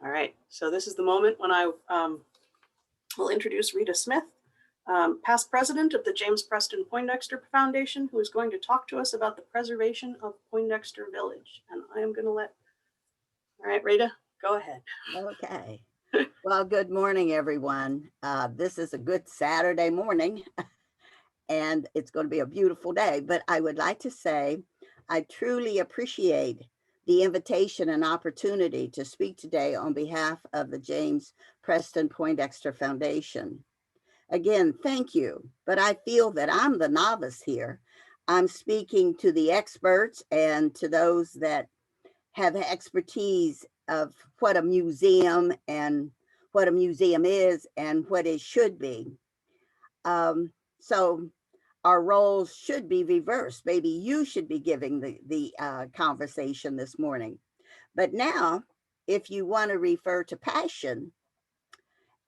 All right, so this is the moment when I will introduce Reita Smith, past president of the James Preston Poindexter Foundation, who is going to talk to us about the preservation of Poindexter Village. And I am going to all right, Reita, go ahead. Okay. Well, good morning, everyone. This is a good Saturday morning, and it's going to be a beautiful day. But I would like to say I truly appreciate the invitation and opportunity to speak today on behalf of the James Preston Poindexter Foundation. Again, thank you, but I feel that I'm the novice here. I'm speaking to the experts and to those that have expertise of what a museum is and what it should be. So our roles should be reversed. Maybe you should be giving the conversation this morning. But now, if you want to refer to passion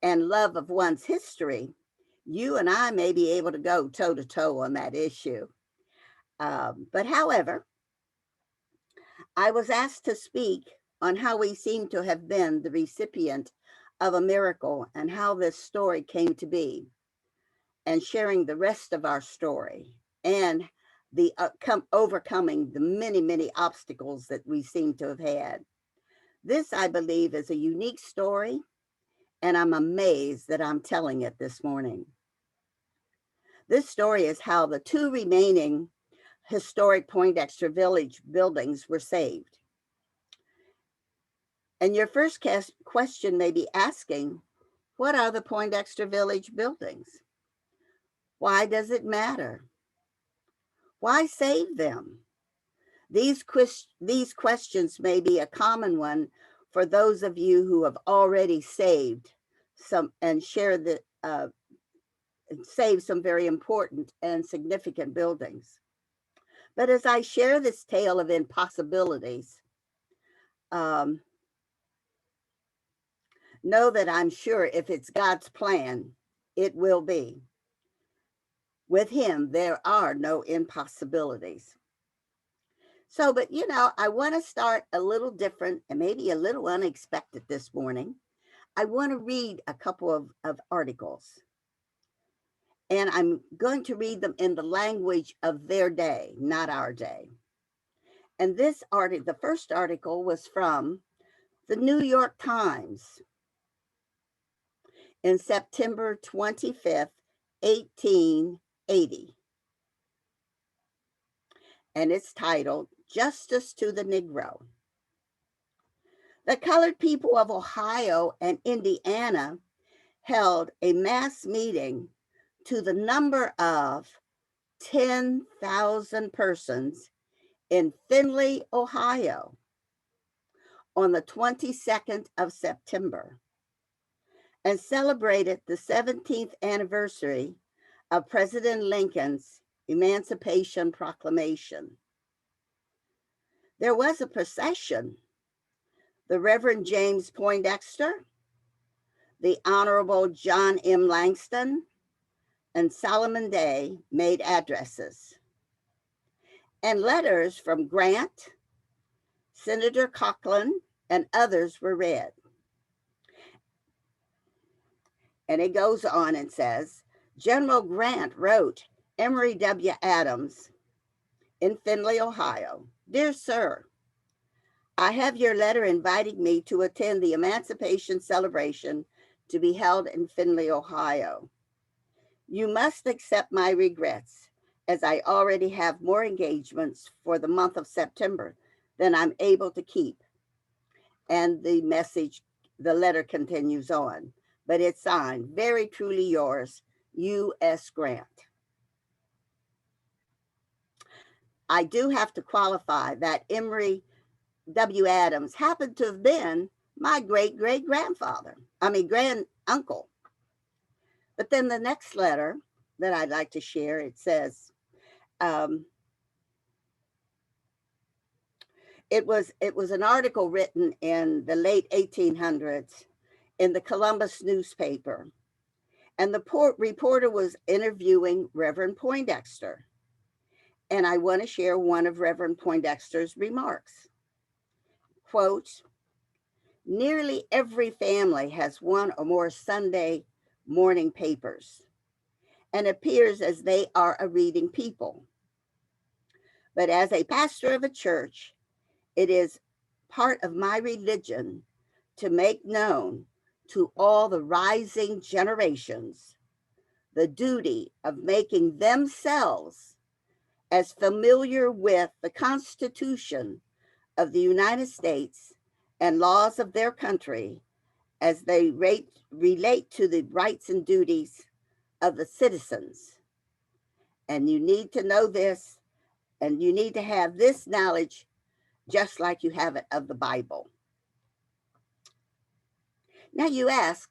and love of one's history, you and I may be able to go toe to toe on that issue. But however, I was asked to speak on how we seem to have been the recipient of a miracle and how this story came to be, and sharing the rest of our story and the overcoming the many, many obstacles that we seem to have had. This, I believe, is a unique story, and I'm amazed that I'm telling it this morning. This story is how the two remaining historic Poindexter Village buildings were saved. And your first question may be asking, what are the Poindexter Village buildings? Why does it matter? Why save them? These questions may be a common one for those of you who have already saved some and saved some very important and significant buildings. But as I share this tale of impossibilities, know that I'm sure if it's God's plan, it will be. With him, there are no impossibilities. So, but I want to start a little different and maybe a little unexpected this morning. I want to read a couple of articles. And I'm going to read them in the language of their day, not our day. And this article, the first article was from the New York Times in September 25th, 1880. And it's titled, Justice to the Negro. The colored people of Ohio and Indiana held a mass meeting to the number of 10,000 persons in Findlay, Ohio on the 22nd of September and celebrated the 17th anniversary of President Lincoln's Emancipation Proclamation. There was a procession. The Reverend James Poindexter, the Honorable John M. Langston, and Solomon Day made addresses. And letters from Grant, Senator Coughlin, and others were read. And it goes on and says, General Grant wrote Emory W. Adams in Findlay, Ohio, Dear Sir, I have your letter inviting me to attend the Emancipation celebration to be held in Findlay, Ohio. You must accept my regrets, as I already have more engagements for the month of September than I'm able to keep. And the letter continues on, but it's signed, very truly yours, U.S. Grant. I do have to qualify that Emory W. Adams happened to have been my great-great-grandfather, grand-uncle. But then the next letter that I'd like to share, it says, it was an article written in the late 1800s in the Columbus newspaper. And the reporter was interviewing Reverend Poindexter. And I want to share one of Reverend Poindexter's remarks. Quote, Nearly every family has one or more Sunday morning papers and appears as they are a reading people. But as a pastor of a church, it is part of my religion to make known to all the rising generations the duty of making themselves as familiar with the Constitution of the United States and laws of their country as they relate to the rights and duties of the citizens. And you need to know this, and you need to have this knowledge just like you have it of the Bible. Now you ask,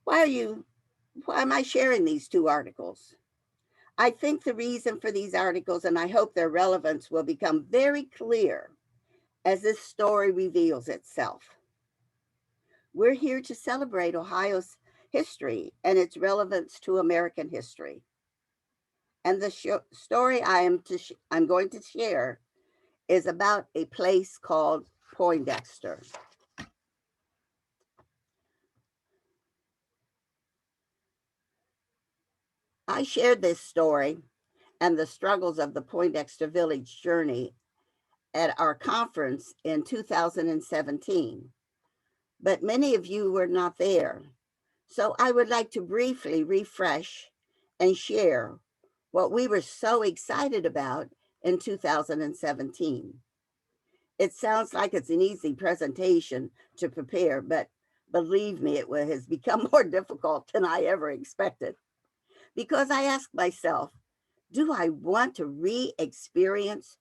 why am I sharing these two articles? I think the reason for these articles, and I hope their relevance will become very clear as this story reveals itself. We're here to celebrate Ohio's history and its relevance to American history. And the story I'm going to share is about a place called Poindexter. I shared this story and the struggles of the Poindexter Village journey at our conference in 2017, but many of you were not there. So I would like to briefly refresh and share what we were so excited about in 2017. It sounds like it's an easy presentation to prepare, but believe me, it has become more difficult than I ever expected. Because I asked myself, do I want to re-experience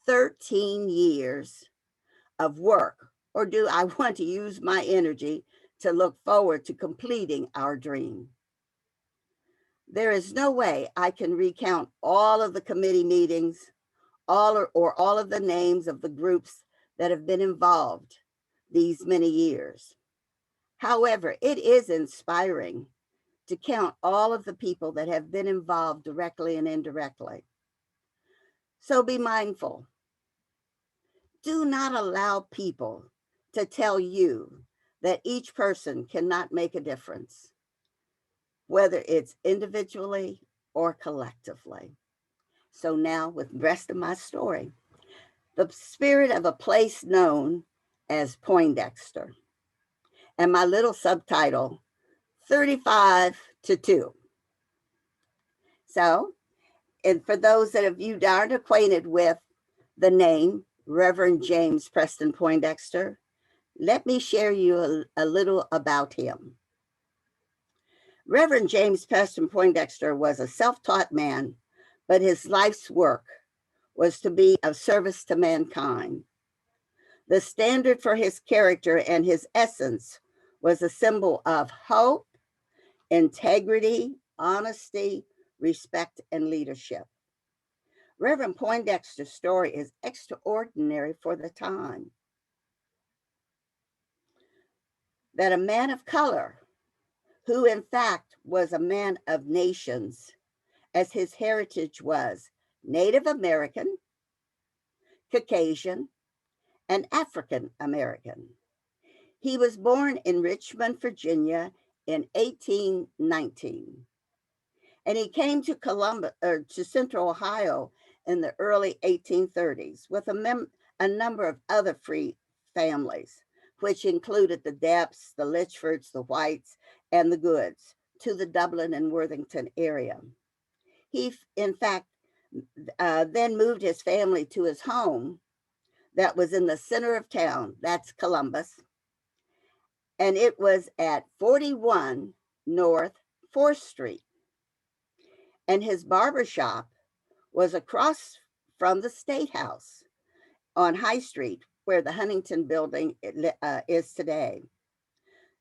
13 years of work, or do I want to use my energy to look forward to completing our dream? There is no way I can recount all of the committee meetings, all of the names of the groups that have been involved these many years. However, it is inspiring to count all of the people that have been involved directly and indirectly. So be mindful. Do not allow people to tell you that each person cannot make a difference, whether it's individually or collectively. So now, with the rest of my story, the spirit of a place known as Poindexter, and my little subtitle, 35 to 2. So, and for those of you that aren't acquainted with the name Reverend James Preston Poindexter, let me share you a little about him. Reverend James Preston Poindexter was a self-taught man, but his life's work was to be of service to mankind. The standard for his character and his essence was a symbol of hope, integrity, honesty, respect, and leadership. Reverend Poindexter's story is extraordinary for the time. That a man of color, who in fact was a man of nations, as his heritage was Native American, Caucasian, and African American. He was born in Richmond, Virginia in 1819. And he came to to Central Ohio in the early 1830s with a number of other free families, which included the Depps, the Litchfords, the Whites, and the Goods, to the Dublin and Worthington area. He, in fact, then moved his family to his home that was in the center of town, that's Columbus, and it was at 41 North 4th Street. And his barber shop was across from the State House on High Street, where the Huntington building is today.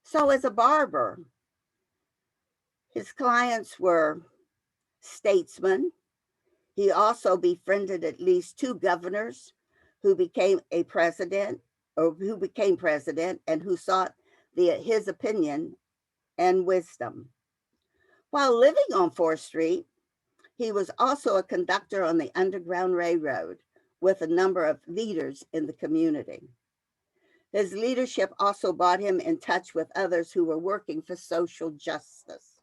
So as a barber, his clients were statesmen. He also befriended at least 2 governors who became president and who sought his opinion and wisdom. While living on 4th Street, he was also a conductor on the Underground Railroad with a number of leaders in the community. His leadership also brought him in touch with others who were working for social justice.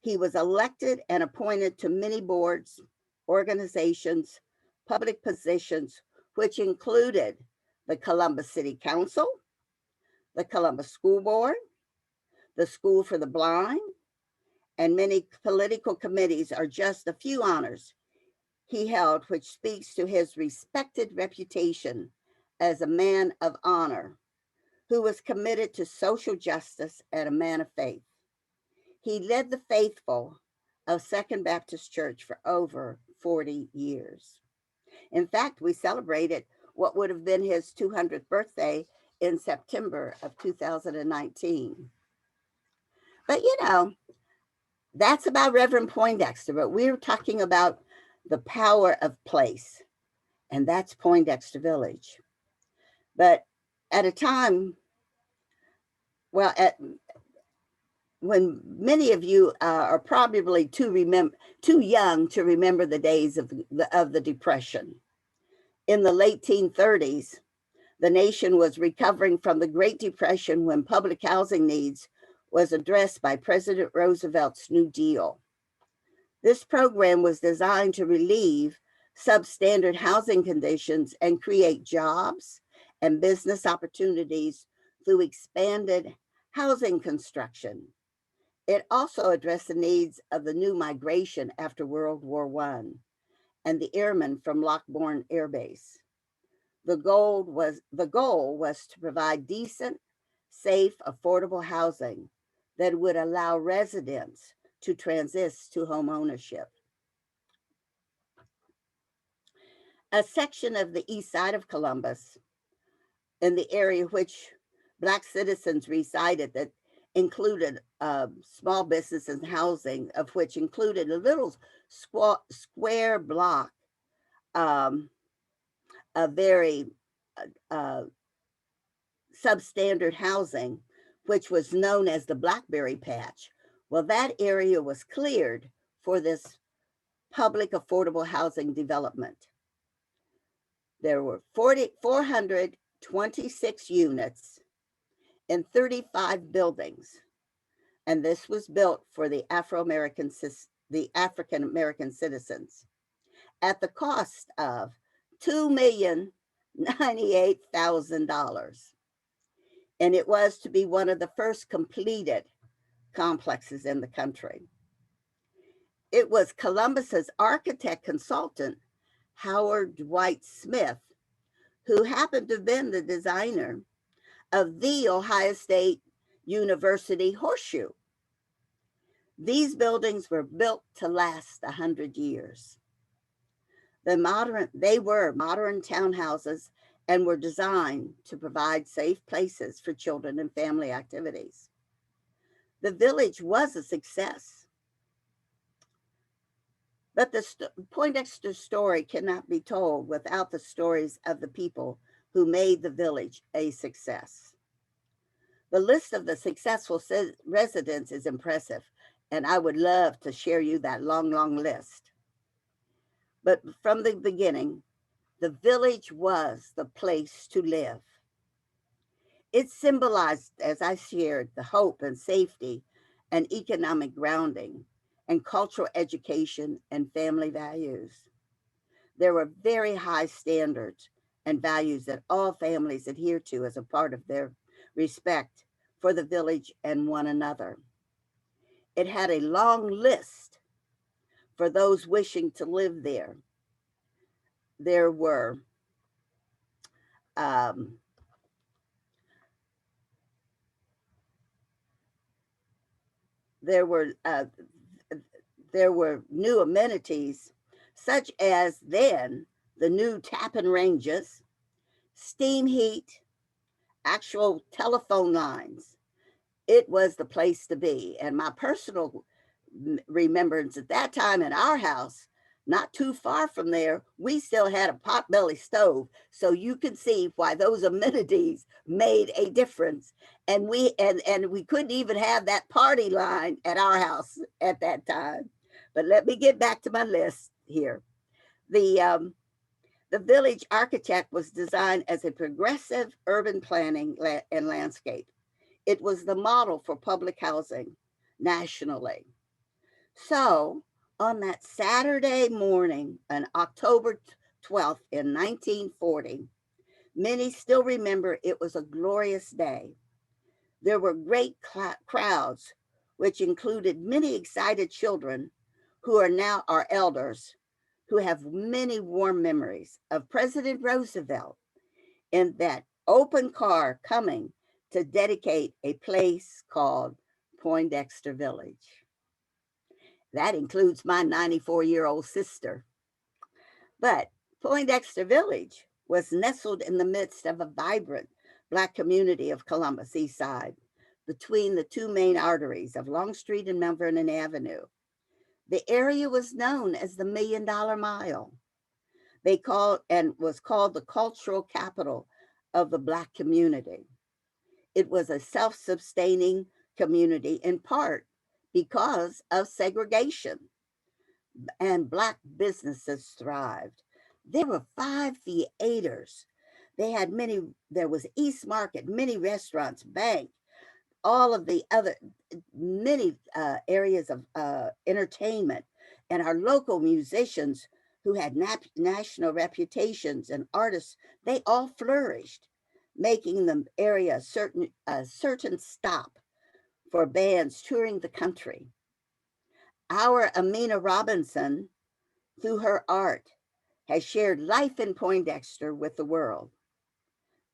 He was elected and appointed to many boards, organizations, public positions, which included the Columbus City Council, the Columbus School Board, the School for the Blind, and many political committees are just a few honors he held, which speaks to his respected reputation as a man of honor who was committed to social justice and a man of faith. He led the faithful of Second Baptist Church for over 40 years. In fact, we celebrated what would have been his 200th birthday in September of 2019. But that's about Reverend Poindexter, but we're talking about the power of place, and that's Poindexter Village. But at a time, when many of you are probably too young to remember the days of the Depression. In the late 1930s, the nation was recovering from the Great Depression when public housing needs was addressed by President Roosevelt's New Deal. This program was designed to relieve substandard housing conditions and create jobs and business opportunities through expanded housing construction. It also addressed the needs of the new migration after World War I and the airmen from Lockbourne Air Base. The goal was to provide decent, safe, affordable housing that would allow residents to transition to home ownership. A section of the east side of Columbus, in the area which Black citizens resided, that included small business and housing, of which included a little square block, a very substandard housing, which was known as the Blackberry Patch. Well, that area was cleared for this public affordable housing development. There were 426 units in 35 buildings, and this was built for the African American citizens at the cost of $2,098,000. And it was to be one of the first completed complexes in the country. It was Columbus's architect consultant, Howard Dwight Smith, who happened to have been the designer of the Ohio State University horseshoe. These buildings were built to last 100 years. They were modern townhouses and were designed to provide safe places for children and family activities. The village was a success. But the Poindexter story cannot be told without the stories of the people who made the village a success. The list of the successful residents is impressive, and I would love to share you that long, long list. But from the beginning, the village was the place to live. It symbolized, as I shared, the hope and safety and economic grounding and cultural education and family values. There were very high standards and values that all families adhere to as a part of their respect for the village and one another. It had a long list for those wishing to live there. There were new amenities, such as then the new tapping ranges, steam heat, actual telephone lines. It was the place to be. And my personal remembrance at that time in our house, not too far from there, we still had a potbelly stove. So you could see why those amenities made a difference. And we couldn't even have that party line at our house at that time. But let me get back to my list here. The The village architect was designed as a progressive urban planning and landscape. It was the model for public housing nationally. So, on that Saturday morning, on October 12th in 1940, many still remember it was a glorious day. There were great crowds, which included many excited children who are now our elders, who have many warm memories of President Roosevelt in that open car coming to dedicate a place called Poindexter Village. That includes my 94-year-old sister. But Poindexter Village was nestled in the midst of a vibrant Black community of Columbus East Side, between the two main arteries of Long Street and Mount Vernon Avenue. The area was known as the Million Dollar Mile. They called and was called the cultural capital of the Black community. It was a self-sustaining community in part because of segregation, and Black businesses thrived. There were 5 theaters. They had many, there was East Market, many restaurants, bank, all of the other, many areas of entertainment. And our local musicians who had national reputations and artists, they all flourished, making the area a certain stop for bands touring the country. Our Amina Robinson, through her art, has shared life in Poindexter with the world.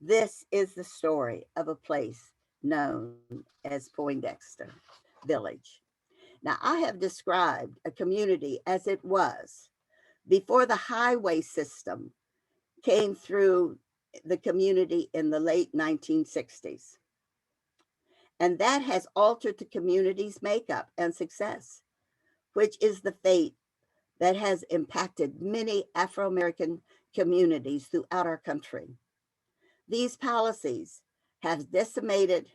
This is the story of a place known as Poindexter Village. Now, I have described a community as it was before the highway system came through the community in the late 1960s. And that has altered the community's makeup and success, which is the fate that has impacted many Afro American communities throughout our country. These policies have decimated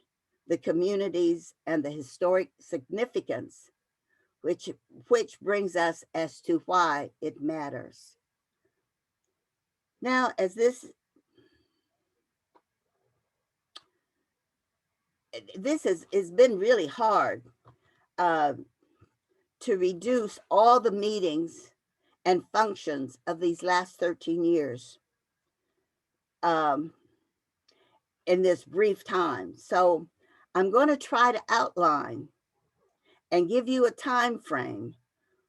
the communities and the historic significance, which brings us as to why it matters. Now, as this has been really hard uh, to reduce all the meetings and functions of these last 13 years um, in this brief time. So I'm going to try to outline and give you a time frame,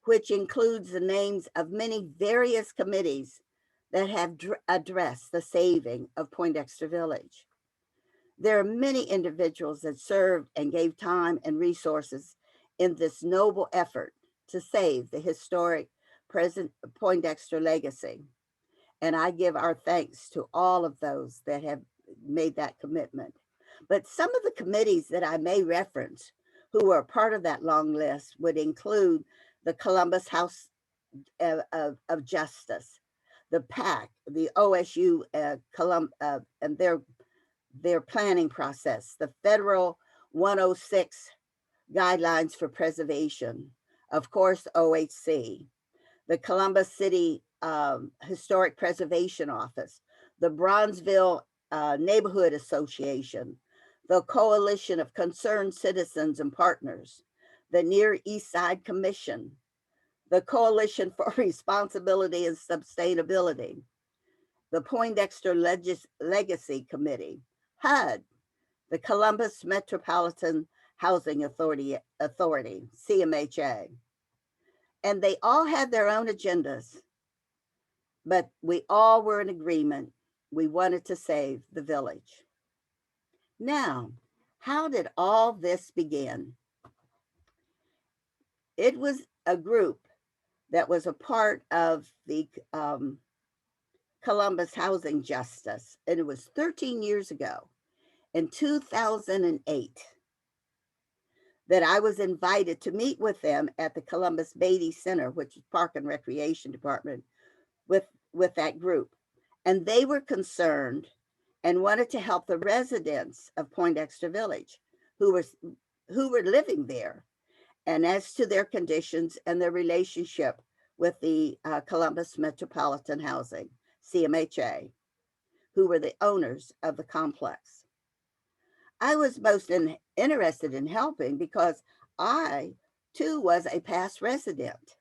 which includes the names of many various committees that have addressed the saving of Poindexter Village. There are many individuals that served and gave time and resources in this noble effort to save the historic present Poindexter legacy. And I give our thanks to all of those that have made that commitment. But some of the committees that I may reference who were part of that long list would include the Columbus House of Justice, the PAC, the OSU, and their planning process, the Federal 106 Guidelines for Preservation, of course, OHC, the Columbus City Historic Preservation Office, the Bronzeville Neighborhood Association, the Coalition of Concerned Citizens and Partners, the Near East Side Commission, the Coalition for Responsibility and Sustainability, the Poindexter Legacy Committee, HUD, the Columbus Metropolitan Housing Authority, CMHA. And they all had their own agendas, but we all were in agreement. We wanted to save the village. Now, how did all this begin? It was a group that was a part of the Columbus Housing Justice, and it was 13 years ago, in 2008, that I was invited to meet with them at the Columbus Beatty Center, which is Park and Recreation Department, with that group. And they were concerned and wanted to help the residents of Poindexter Village who were living there, and as to their conditions and their relationship with the Columbus Metropolitan Housing, CMHA, who were the owners of the complex. I was most interested in helping because I, too, was a past resident.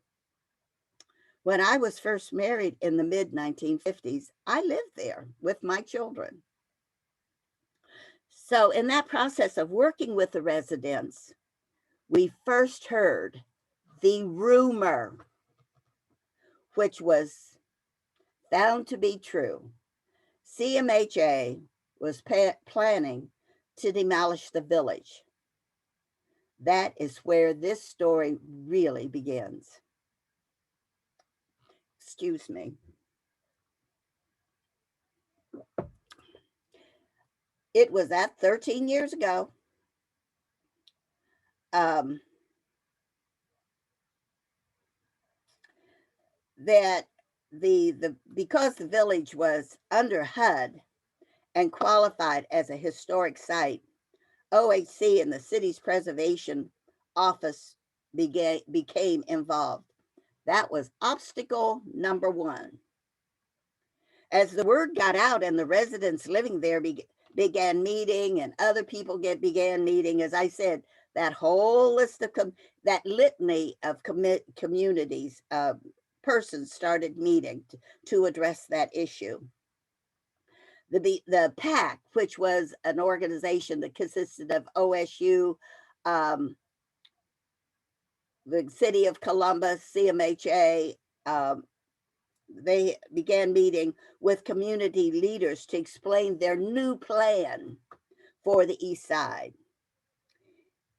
When I was first married in the mid 1950s, I lived there with my children. So, in that process of working with the residents, we first heard the rumor, which was found to be true. CMHA was planning to demolish the village. That is where this story really begins. Excuse me. It was that 13 years ago. Um, that because the village was under HUD and qualified as a historic site, OHC and the city's preservation office became involved. That was obstacle number one. As the word got out and the residents living there began meeting and other people began meeting, as I said, that whole list of that litany of communities, persons started meeting to address that issue. The PAC, which was an organization that consisted of OSU, the City of Columbus, CMHA, they began meeting with community leaders to explain their new plan for the East Side.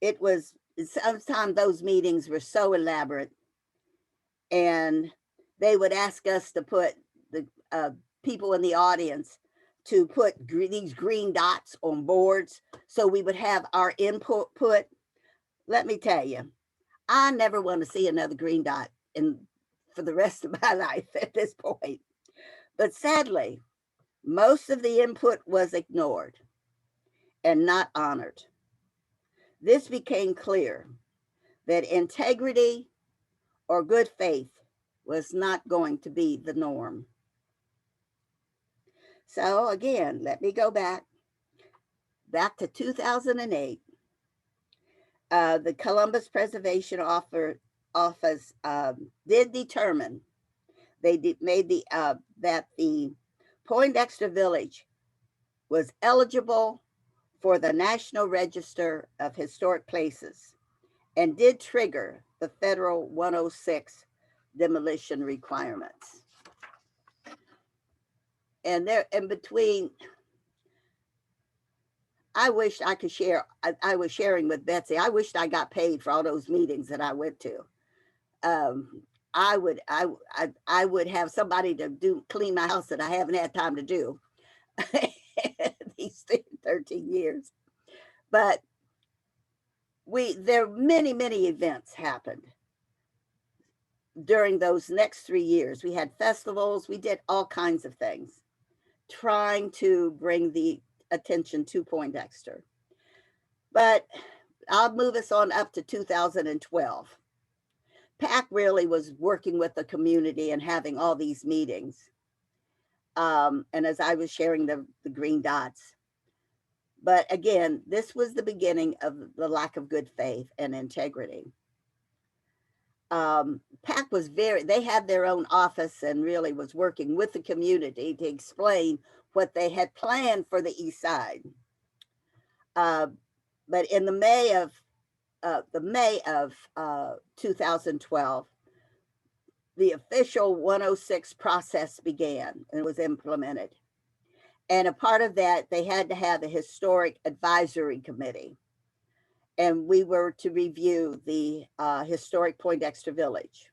It was, sometimes those meetings were so elaborate, and they would ask us to put the people in the audience to put these green dots on boards so we would have our input. Let me tell you, I never want to see another green dot for the rest of my life at this point. But sadly, most of the input was ignored and not honored. This became clear that integrity or good faith was not going to be the norm. So again, let me go back to 2008. The Columbus Preservation Office did determine, made that the Poindexter Village was eligible for the National Register of Historic Places and did trigger the federal 106 demolition requirements. And there in between, I wished I could share. I was sharing with Betsy. I wished I got paid for all those meetings that I went to. I would have somebody to clean my house that I haven't had time to do these 13 years. But there many events happened during those next 3 years. We had festivals. We did all kinds of things trying to bring the attention to Poindexter. But I'll move us on up to 2012. PAC really was working with the community and having all these meetings. And as I was sharing the green dots. But again, this was the beginning of the lack of good faith and integrity. PAC was they had their own office and really was working with the community to explain what they had planned for the East Side. But in the May of 2012, the official 106 process began and was implemented. And a part of that, they had to have a historic advisory committee. And we were to review the historic Poindexter Village.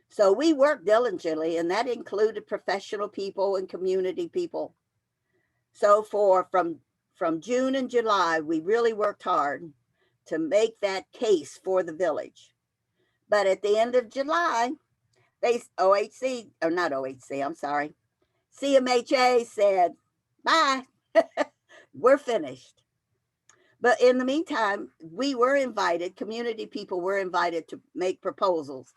So we worked diligently, and that included professional people and community people. So from June and July, we really worked hard to make that case for the village. But at the end of July, CMHA said, bye, we're finished. But in the meantime, we were invited, community people were invited to make proposals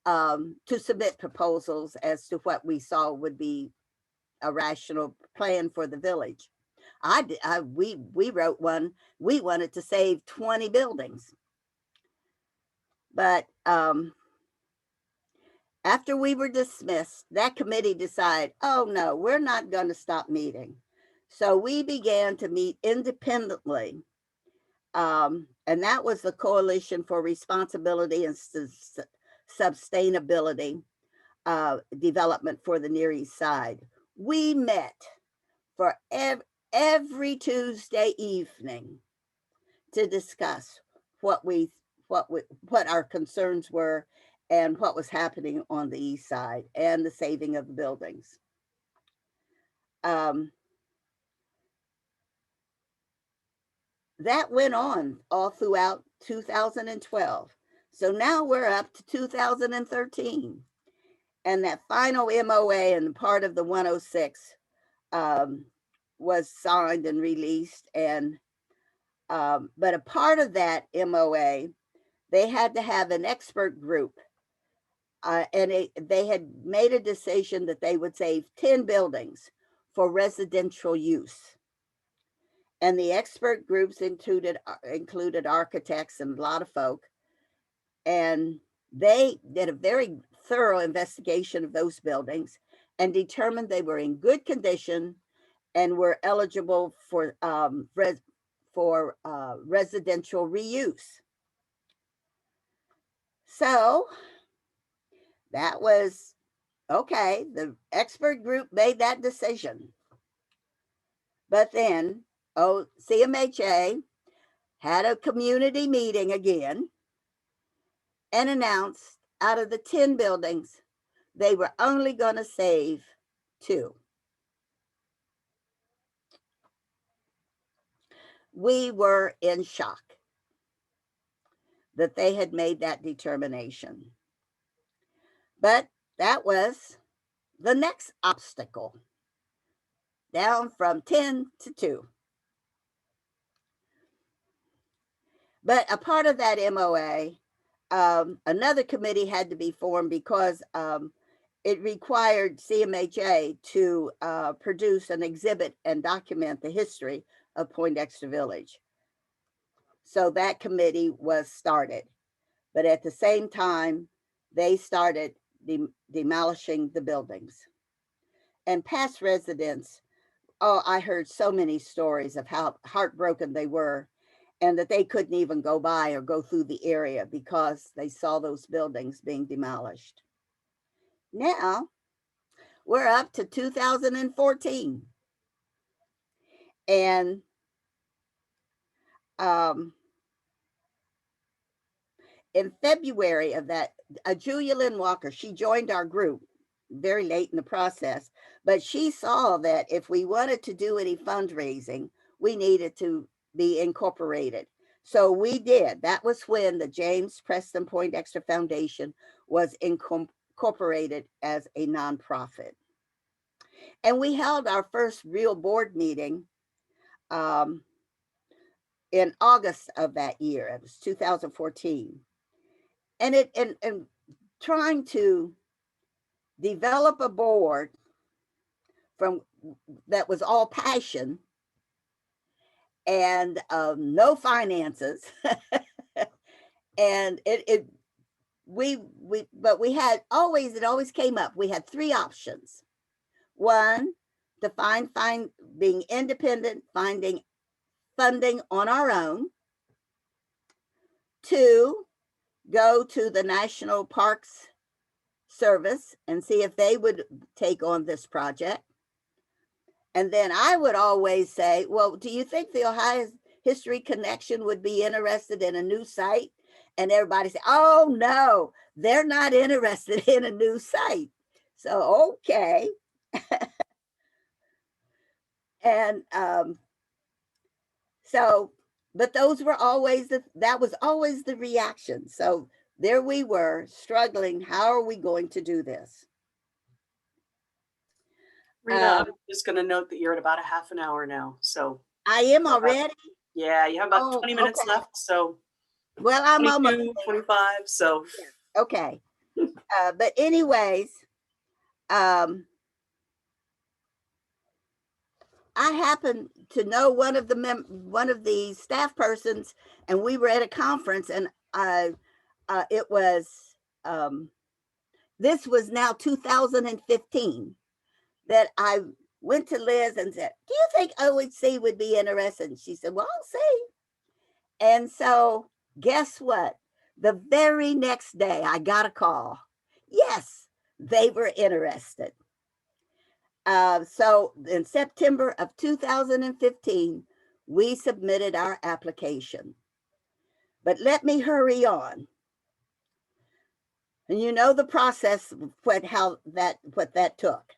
to submit proposals as to what we saw would be a rational plan for the village. We wrote one. We wanted to save 20 buildings, but after we were dismissed, that committee decided, oh no, we're not going to stop meeting. So we began to meet independently, and that was the Coalition for Responsibility and Sustainability Development for the Near East Side. We met for every Tuesday evening to discuss what our concerns were and what was happening on the east side and the saving of the buildings. That went on all throughout 2012. So now we're up to 2013. And that final MOA and part of the 106 was signed and released. And but a part of that MOA, they had to have an expert group. And they had made a decision that they would save 10 buildings for residential use. And the expert groups included architects and a lot of folk. And they did a very thorough investigation of those buildings and determined they were in good condition and were eligible for residential reuse. So that was okay. The expert group made that decision. But then, CMHA had a community meeting again and announced out of the 10 buildings, they were only going to save 2. We were in shock that they had made that determination. But that was the next obstacle, down from 10 to 2. But a part of that MOA, another committee had to be formed because it required CMHA to produce an exhibit and document the history of Poindexter Village. So that committee was started. But at the same time, they started demolishing the buildings. And past residents, I heard so many stories of how heartbroken they were and that they couldn't even go by or go through the area because they saw those buildings being demolished. Now, we're up to 2014. And in February of that, Julia Lynn Walker, she joined our group very late in the process, but she saw that if we wanted to do any fundraising, we needed to be incorporated. So we did. That was when the James Preston Poindexter Foundation was incorporated as a nonprofit. And we held our first real board meeting in August of that year. It was 2014. And trying to develop a board that was all passion and no finances. And it always came up. We had 3 options. 1, to find being independent, finding funding on our own. 2, go to the National Parks Service and see if they would take on this project. And then I would always say, well, do you think the Ohio History Connection would be interested in a new site? And everybody say, oh no, they're not interested in a new site. So, okay. And but those were always that was always the reaction. So there we were struggling. How are we going to do this? Rita, I'm just going to note that you're at about a half an hour now. So I am already. Yeah, you have about 20 minutes left. So well, I'm 22, 25. So okay. But anyways, I happened to know one of the staff persons, and we were at a conference, and it was this was now 2015 that I went to Liz and said, "Do you think OHC would be interested?" And she said, "Well, I'll see." And so, guess what? The very next day, I got a call. Yes, they were interested. So in September of 2015, we submitted our application. But let me hurry on. And you know the process, what that took.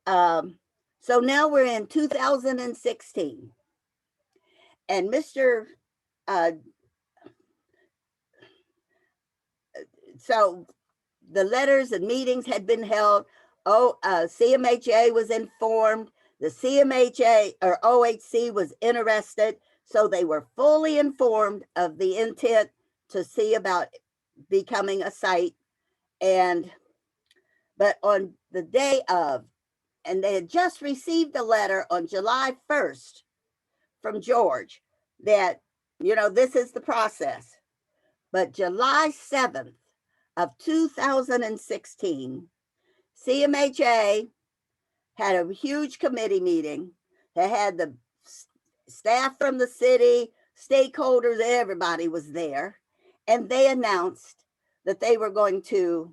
So now we're in 2016, and Mr. Uh, so the letters and meetings had been held. CMHA was informed. The CMHA or OHC was interested, so they were fully informed of the intent to see about becoming a site. But on the day of, and they had just received a letter on July 1st from George that, this is the process. But July 7th of 2016, CMHA had a huge committee meeting. They had the staff from the city, stakeholders, everybody was there. And they announced that they were going to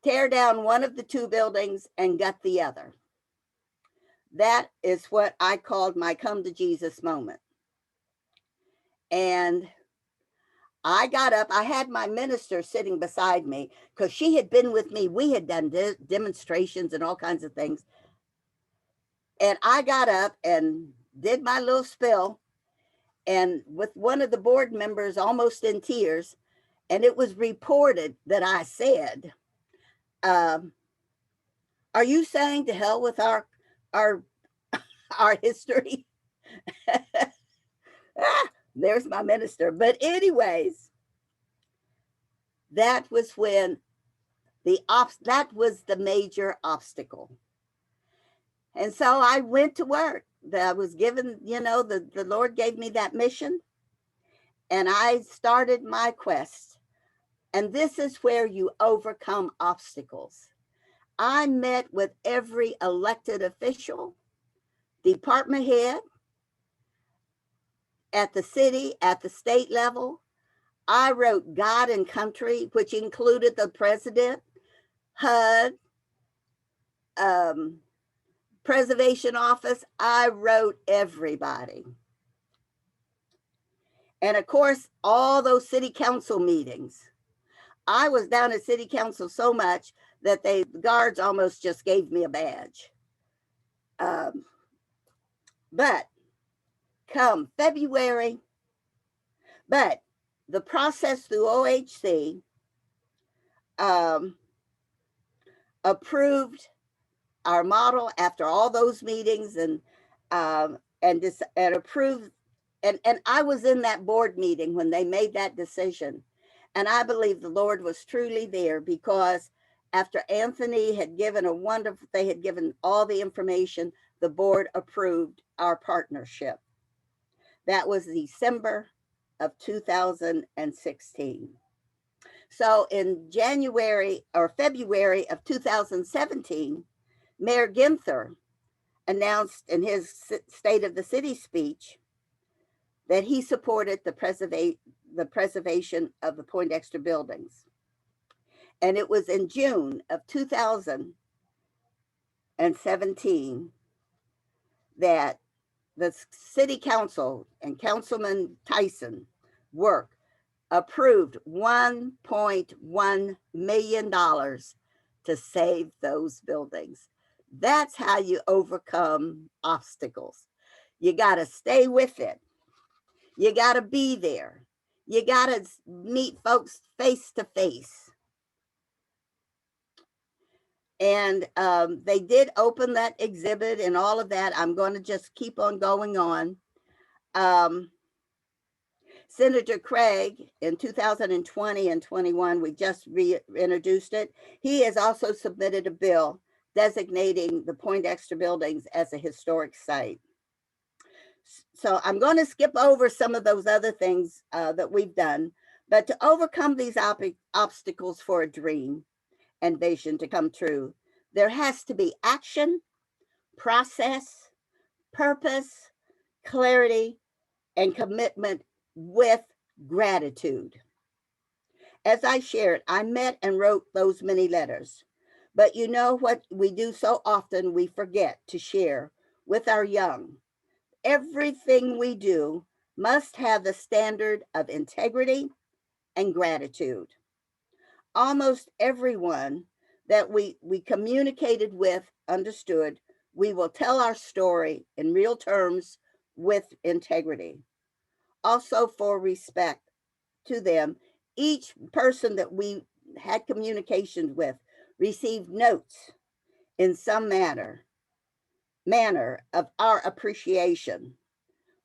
tear down one of the two buildings and gut the other. That is what I called my come to Jesus moment. And I got up. I had my minister sitting beside me because she had been with me. We had done demonstrations and all kinds of things. And I got up and did my little spill, and with one of the board members almost in tears. And it was reported that I said, "Are you saying to hell with our our history?" There's my minister. But anyways, that was when that was the major obstacle. And so I went to work. I was given, the Lord gave me that mission, and I started my quest. And this is where you overcome obstacles. I met with every elected official, department head, at the city, at the state level. I wrote God and Country, which included the president, HUD, Preservation Office. I wrote everybody. And of course, all those city council meetings. I was down at city council so much that the guards almost just gave me a badge. But come February, but the process through OHC approved our model after all those meetings and approved. And I was in that board meeting when they made that decision. And I believe the Lord was truly there, because after Anthony had given they had given all the information, the board approved our partnership. That was December of 2016. So in January or February of 2017, Mayor Ginther announced in his State of the City speech that he supported the preservation of the Poindexter buildings. And it was in June of 2017 that the city council and Councilman Tyson work approved $1.1 million to save those buildings. That's how you overcome obstacles. You got to stay with it. You got to be there. You got to meet folks face to face. And they did open that exhibit and all of that. I'm going to just keep on going on. Senator Craig, in 2020 and 21, we just reintroduced it. He has also submitted a bill designating the Poindexter buildings as a historic site. So I'm going to skip over some of those other things that we've done, but to overcome these obstacles for a dream and vision to come true, there has to be action, process, purpose, clarity, and commitment with gratitude. As I shared, I met and wrote those many letters. But you know what we do so often, we forget to share with our young. Everything we do must have the standard of integrity and gratitude. Almost everyone that we communicated with understood we will tell our story in real terms with integrity. Also, for respect to them, each person that we had communications with received notes in some manner of our appreciation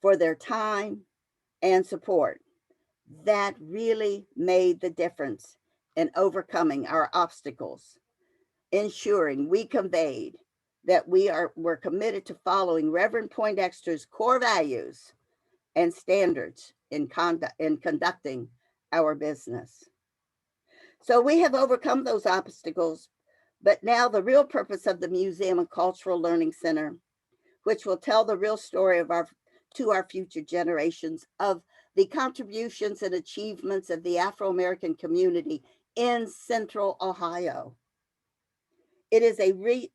for their time and support. That really made the difference in overcoming our obstacles, ensuring we conveyed that we're committed to following Reverend Poindexter's core values and standards in conducting our business. So we have overcome those obstacles, but now the real purpose of the Museum and Cultural Learning Center, which will tell the real story of to our future generations of the contributions and achievements of the Afro-American community in Central Ohio. It is a rich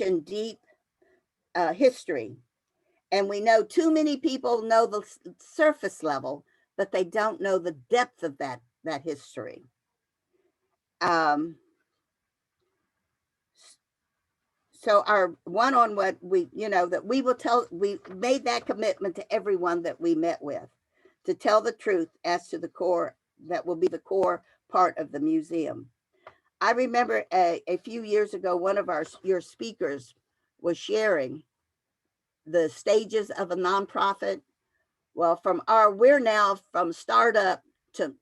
and deep history. And we know too many people know the surface level, but they don't know the depth of that history. So our one on what we, that we will tell, we made that commitment to everyone that we met with to tell the truth as to the core, that will be the core part of the museum. I remember a few years ago, one of your speakers was sharing the stages of a nonprofit. Well, we're now from startup to,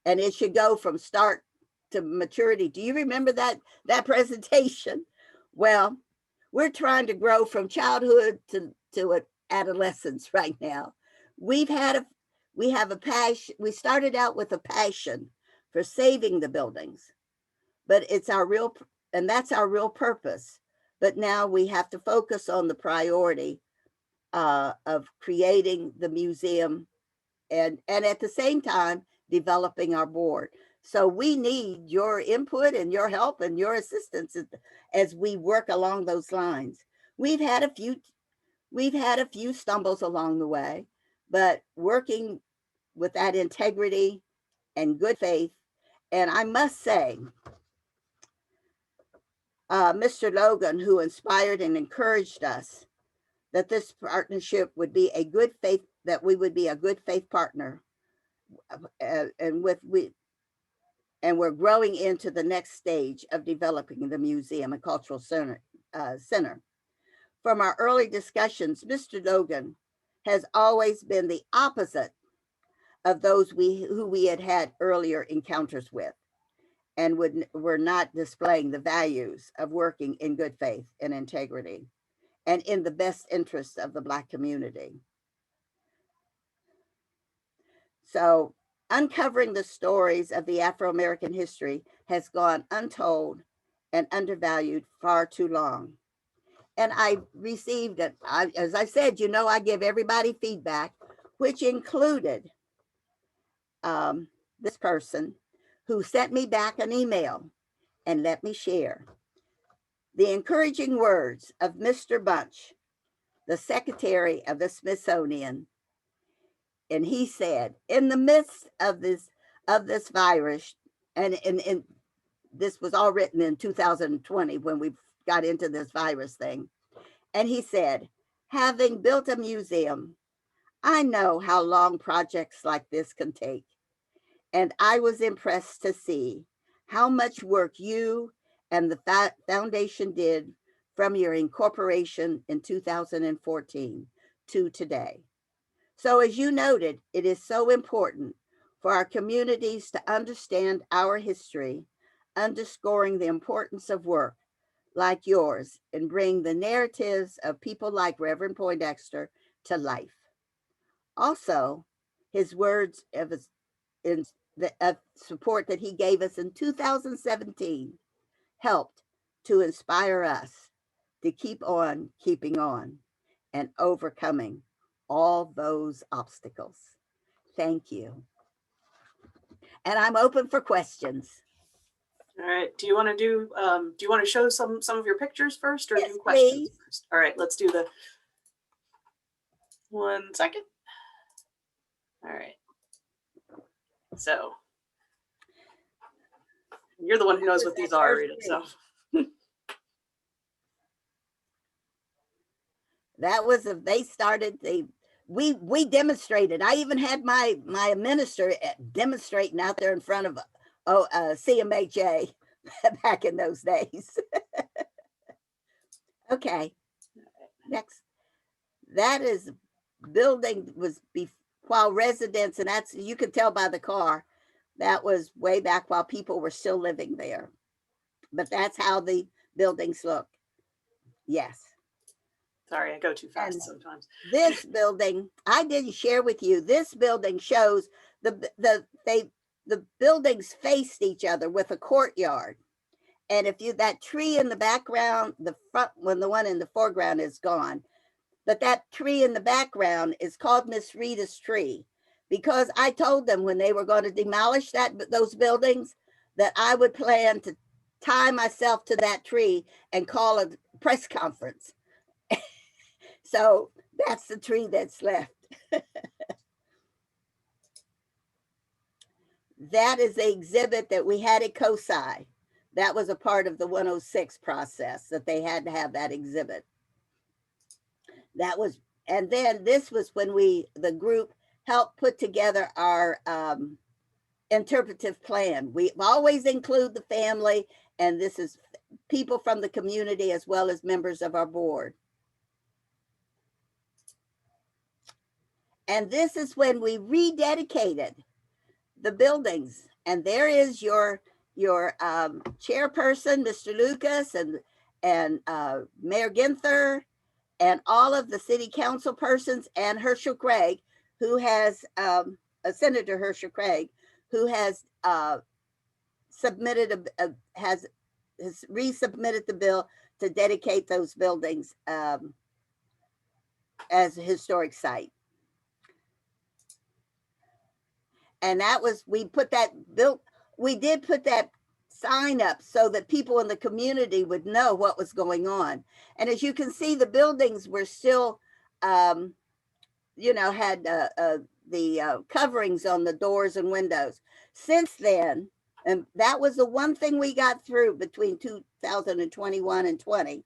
and it should go from start to maturity. Do you remember that presentation? Well, we're trying to grow from childhood to adolescence right now. We have a passion. We started out with a passion for saving the buildings, but that's our real purpose. But now we have to focus on the priority of creating the museum and at the same time developing our board. So we need your input and your help and your assistance as we work along those lines. We've had a few stumbles along the way, but working with that integrity and good faith. And I must say, Mr. Logan, who inspired and encouraged us that this partnership would be a good faith, that we would be a good faith partner, and we're growing into the next stage of developing the museum and cultural center. From our early discussions, Mr. Logan has always been the opposite of those who we had earlier encounters with, and were not displaying the values of working in good faith and integrity and in the best interests of the Black community. So uncovering the stories of the Afro-American history has gone untold and undervalued far too long. And I received it, as I said, I give everybody feedback, which included this person who sent me back an email, and let me share the encouraging words of Mr. Bunch, the secretary of the Smithsonian. And he said, in the midst of this virus, and this was all written in 2020 when we got into this virus thing. And he said, having built a museum, I know how long projects like this can take. And I was impressed to see how much work you and the foundation did from your incorporation in 2014 to today. So as you noted, it is so important for our communities to understand our history, underscoring the importance of work like yours and bring the narratives of people like Reverend Poindexter to life. Also, his words in of support that he gave us in 2017 helped to inspire us to keep on keeping on and overcoming all those obstacles. Thank you. And I'm open for questions. All right. Do you want to show some of your pictures first, or Yes, do questions please. first? All right, let's do the 1 second. All right. So you're the one who knows what these are, Rita. So that was they started we demonstrated. I even had my minister demonstrating out there in front of CMHA back in those days. Okay, next. That is building was while residents, and that's, you could tell by the car, that was way back while people were still living there. But that's how the buildings look. Yes. Sorry, I go too fast And sometimes. this building, I didn't share with you, this building shows the buildings faced each other with a courtyard. And if you, that tree in the background, the front one, the one in the foreground is gone. But that tree in the background is called Miss Rita's tree, because I told them when they were going to demolish those buildings that I would plan to tie myself to that tree and call a press conference. So that's the tree that's left. That is the exhibit that we had at COSI. That was a part of the 106 process, that they had to have that exhibit. That was, and then this was when the group helped put together our interpretive plan. We always include the family, and this is people from the community as well as members of our board. And this is when we rededicated the buildings. And there is your chairperson, Mr. Lucas, and Mayor Ginther, and all of the city council persons, and Herschel Craig, who has Senator Herschel Craig, who has submitted has resubmitted the bill to dedicate those buildings as a historic site. And that was, we did put that sign up so that people in the community would know what was going on. And as you can see, the buildings were still, had the coverings on the doors and windows. Since then, and that was the one thing we got through between 2021 and 20.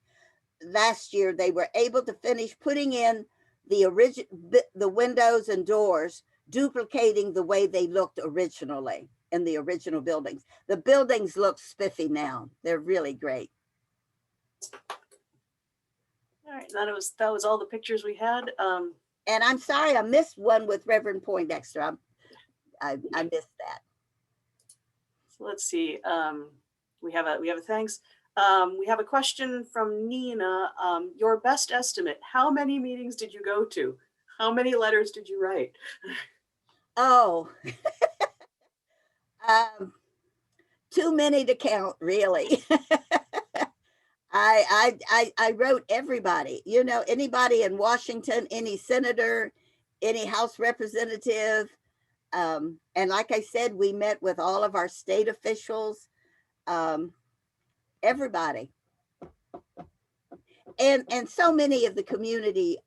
Last year, they were able to finish putting in the windows and doors, duplicating the way they looked originally in the original buildings. The buildings look spiffy now. They're really great. All right, that was all the pictures we had. And I'm sorry I missed one with Reverend Poindexter. I missed that. So let's see. We have a thanks. We have a question from Nina. Your best estimate, how many meetings did you go to? How many letters did you write? Oh, too many to count, really. I wrote everybody, anybody in Washington, any senator, any House representative. And like I said, we met with all of our state officials, everybody. And so many of the community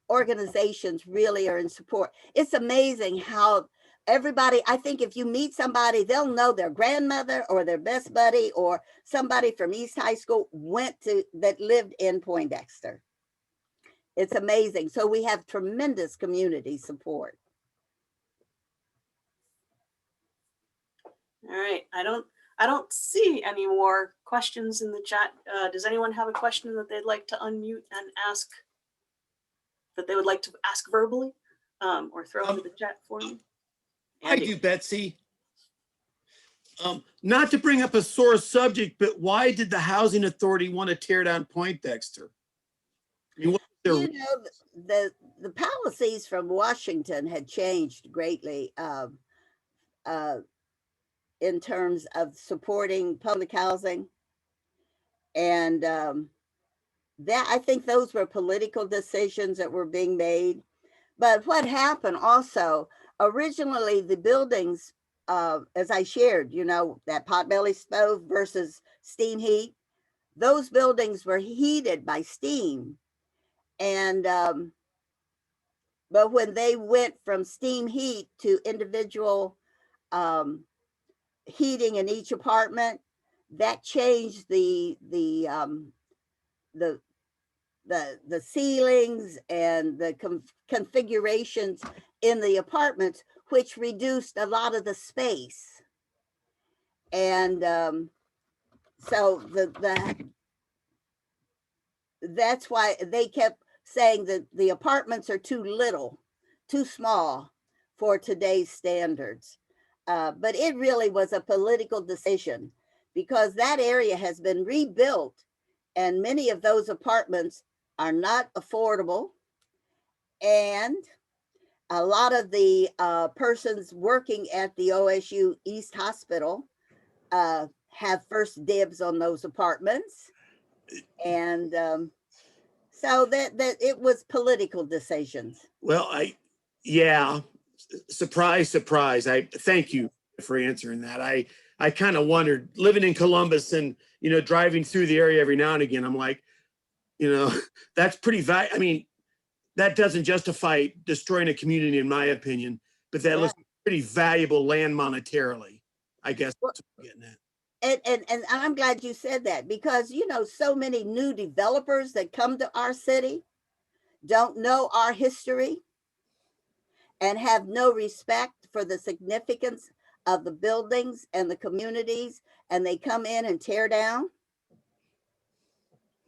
organizations really are in support. It's amazing how everybody, I think if you meet somebody, they'll know their grandmother or their best buddy or somebody from East High School that lived in Poindexter. It's amazing. So we have tremendous community support. All right, I don't see any more questions in the chat. Does anyone have a question that they'd like to unmute and ask that they would like to ask verbally or throw into the chat for me? I do, Betsy. Not to bring up a sore subject, but why did the housing authority want to tear down Poindexter? I mean, You know, the policies from Washington had changed greatly in terms of supporting public housing. And that, I think those were political decisions that were being made. But what happened also, originally the buildings, as I shared, you know, that potbelly stove versus steam heat, those buildings were heated by steam. And but when they went from steam heat to individual heating in each apartment, that changed the ceilings and the configurations in the apartments, which reduced a lot of the space. And so that's why they kept saying that the apartments are too little, too small for today's standards. But it really was a political decision because that area has been rebuilt and many of those apartments are not affordable. And a lot of the persons working at the OSU East Hospital have first dibs on those apartments. And so that it was political decisions. Well, yeah, surprise, surprise. I thank you for answering that. I kind of wondered, living in Columbus and, you know, driving through the area every now and again, I'm like, you know, that's pretty, I mean, that doesn't justify destroying a community, in my opinion, but that looks pretty valuable land monetarily, I guess that's what I'm getting at. And I'm glad you said that because, you know, so many new developers that come to our city don't know our history and have no respect for the significance of the buildings and the communities, and they come in and tear down.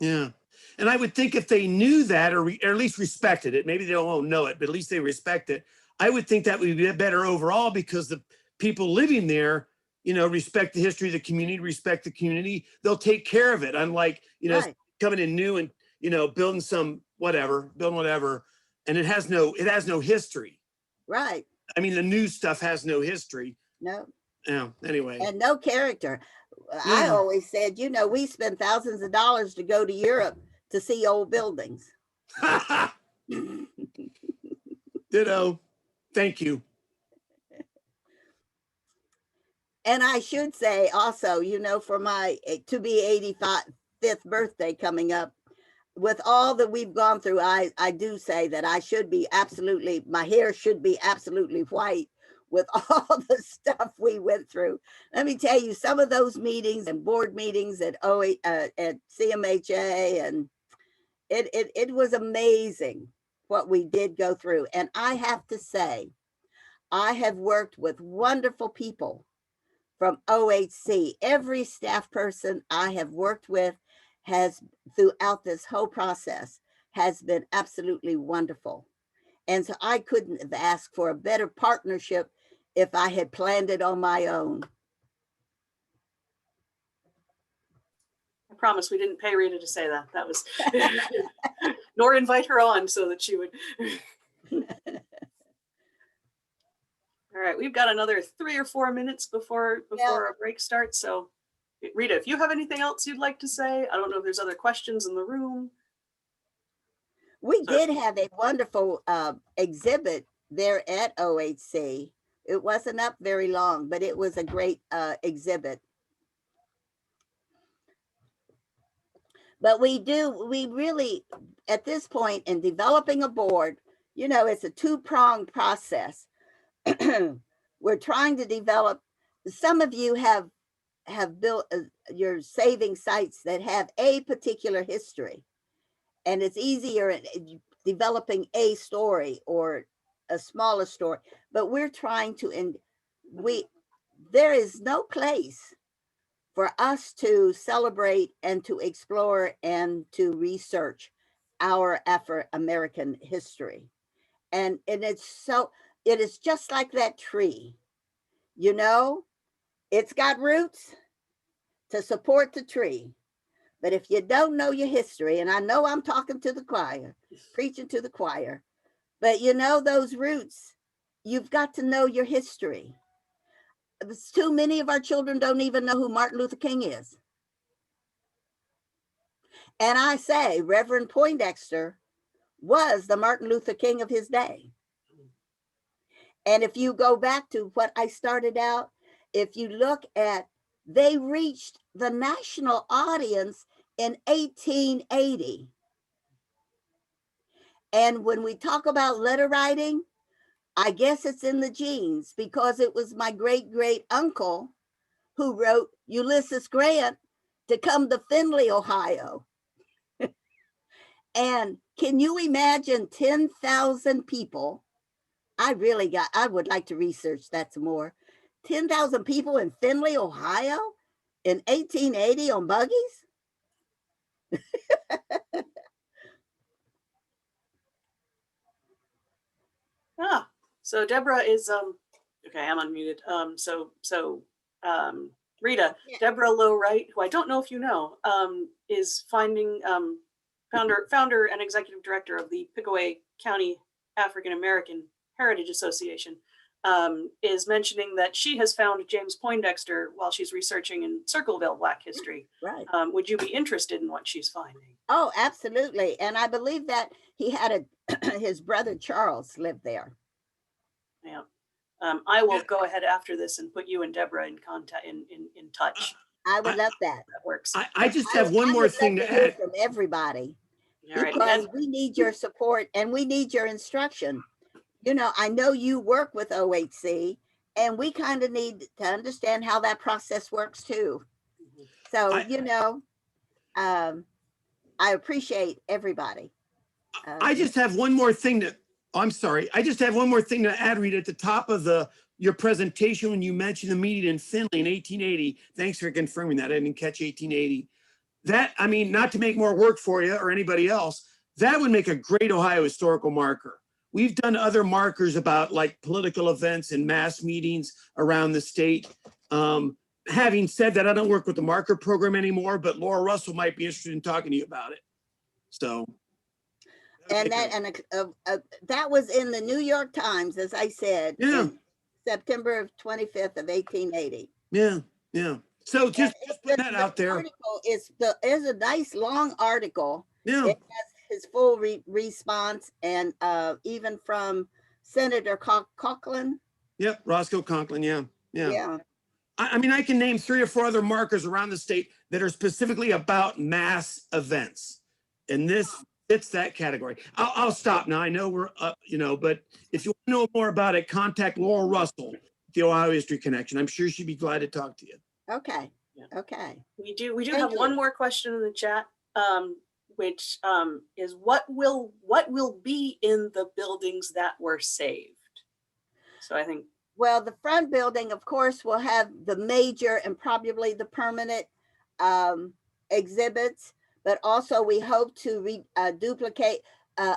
Yeah. And I would think if they knew that or at least respected it, maybe they don't know it, but at least they respect it. I would think that would be better overall because the people living there, you know, respect the history of the community, respect the community. They'll take care of it. Unlike, you know, coming in new and, you know, building whatever, and it has no history. Right. I mean, the new stuff has no history. No. Yeah. Anyway. And no character. I always said, you know, we spend thousands of dollars to go to Europe to see old buildings. Ditto. Thank you. And I should say also, you know, for my to be 85th birthday coming up, with all that we've gone through, I do say that I should be absolutely, my hair should be absolutely white with all the stuff we went through. Let me tell you, some of those meetings and board meetings at CMHA, and it was amazing what we did go through. And I have to say, I have worked with wonderful people from OHC. Every staff person I have worked with has, throughout this whole process, has been absolutely wonderful. And so I couldn't have asked for a better partnership if I had planned it on my own. I promise we didn't pay Reita to say that. That was, nor invite her on so that she would. All right, we've got another 3 or 4 minutes before our break starts. So Reita, if you have anything else you'd like to say, I don't know if there's other questions in the room. We did have a wonderful exhibit there at OHC. It wasn't up very long, but it was a great exhibit. But we really, at this point in developing a board, you know, it's a two-pronged process. We're trying to develop, some of you have built your saving sites that have a particular history, and it's easier in developing a story or a smaller story, but we're trying to, there is no place for us to celebrate and to explore and to research our Afro-American history. And it is just like that tree, you know, it's got roots to support the tree. But if you don't know your history, and I know I'm talking to the choir, preaching to the choir, but you know those roots, you've got to know your history. Too many of our children don't even know who Martin Luther King is. And I say, Reverend Poindexter was the Martin Luther King of his day. And if you go back to what I started out, if you look at, they reached the national audience in 1880. And when we talk about letter writing, I guess it's in the genes, because it was my great great uncle who wrote Ulysses Grant to come to Findlay, Ohio. And can you imagine 10,000 people? I would like to research that some more. 10,000 people in Findlay, Ohio in 1880 on buggies? Ah, so Deborah is okay, I'm unmuted. Rita, Yeah. Deborah Lowe Wright, who I don't know if you know, is founder and executive director of the Pickaway County African American Heritage Association, is mentioning that she has found James Poindexter while she's researching in Circleville Black history. Right. Would you be interested in what she's finding? Oh, absolutely. And I believe that he had his brother Charles lived there. Yeah. I will go ahead after this and put you and Deborah in contact, in touch. I would love that. That works. I just have one more thing to hear add. from everybody, All right. because we need your support and we need your instruction. You know, I know you work with OHC, and we kind of need to understand how that process works too. So, you know, I appreciate everybody. I just have one more thing to, I'm sorry. I just have one more thing to add, Rita, at the top of your presentation when you mentioned the meeting in Findlay in 1880. Thanks for confirming that. I didn't catch 1880. That, I mean, not to make more work for you or anybody else, that would make a great Ohio historical marker. We've done other markers about like political events and mass meetings around the state. Having said that, I don't work with the marker program anymore, but Laura Russell might be interested in talking to you about it. So. And that was in the New York Times, as I said, in September of 25th of 1880. Yeah, yeah. So just put that out there. Article is a nice long article. Yeah. It has his full response, and even from Senator Conklin. Yep, Roscoe Conklin. Yeah, yeah. Yeah. I mean, I can name 3 or 4 other markers around the state that are specifically about mass events, and this fits that category. I'll stop now. I know we're up, you know, but if you want to know more about it, contact Laura Russell, the Ohio History Connection. I'm sure she'd be glad to talk to you. Okay. Yeah. Okay. We do have one more question in the chat, which is what will be in the buildings that were saved? So I think. Well, the front building, of course, will have the major and probably the permanent exhibits, but also we hope to duplicate.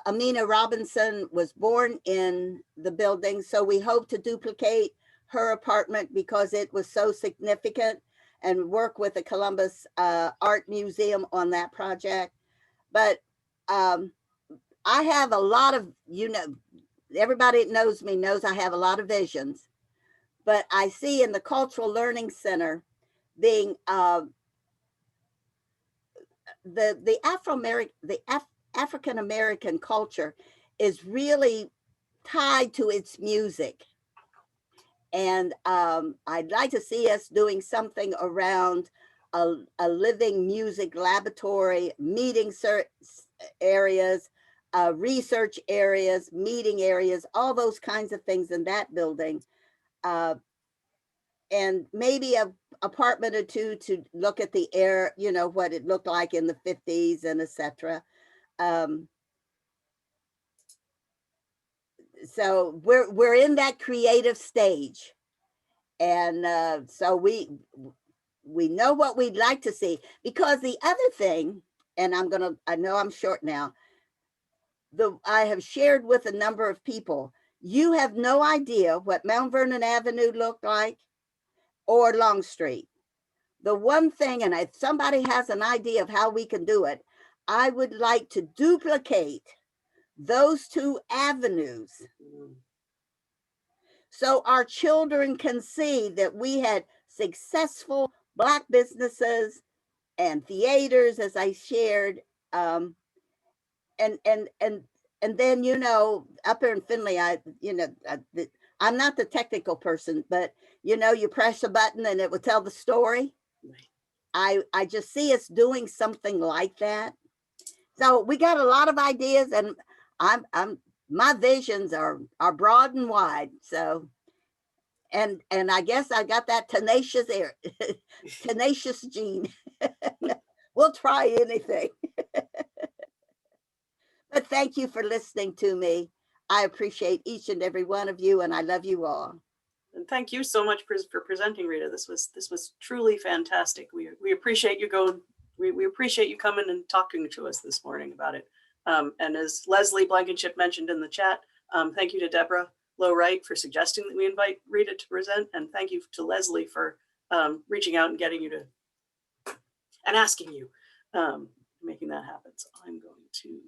Amina Robinson was born in the building, so we hope to duplicate her apartment because it was so significant, and work with the Columbus Art Museum on that project. But I have a lot of, you know, everybody that knows me knows I have a lot of visions, but I see in the Cultural Learning Center being the African American culture is really tied to its music. And I'd like to see us doing something around a living music laboratory, meeting areas, research areas, meeting areas, all those kinds of things in that building. And maybe an apartment or two to look at the air, you know, what it looked like in the 50s and etc. So we're in that creative stage. And so we know what we'd like to see, because the other thing, and I know I'm short now, I have shared with a number of people, you have no idea what Mount Vernon Avenue looked like or Long Street. The one thing, and if somebody has an idea of how we can do it, I would like to duplicate those two avenues so our children can see that we had successful Black businesses and theaters, as I shared, and then, you know, up here in Findlay, I'm not the technical person, but you know, you press a button and it will tell the story. I just see us doing something like that. So we got a lot of ideas, and my visions are broad and wide. So, and I guess I got that tenacious tenacious gene. We'll try anything. But thank you for listening to me. I appreciate each and every one of you, and I love you all. And thank you so much for presenting, Rita. This was truly fantastic. We appreciate you going. We appreciate you coming and talking to us this morning about it. And as Leslie Blankenship mentioned in the chat, thank you to Deborah Lowe-Wright for suggesting that we invite Rita to present, and thank you to Leslie for reaching out and getting you to and asking you, making that happen. So I'm going to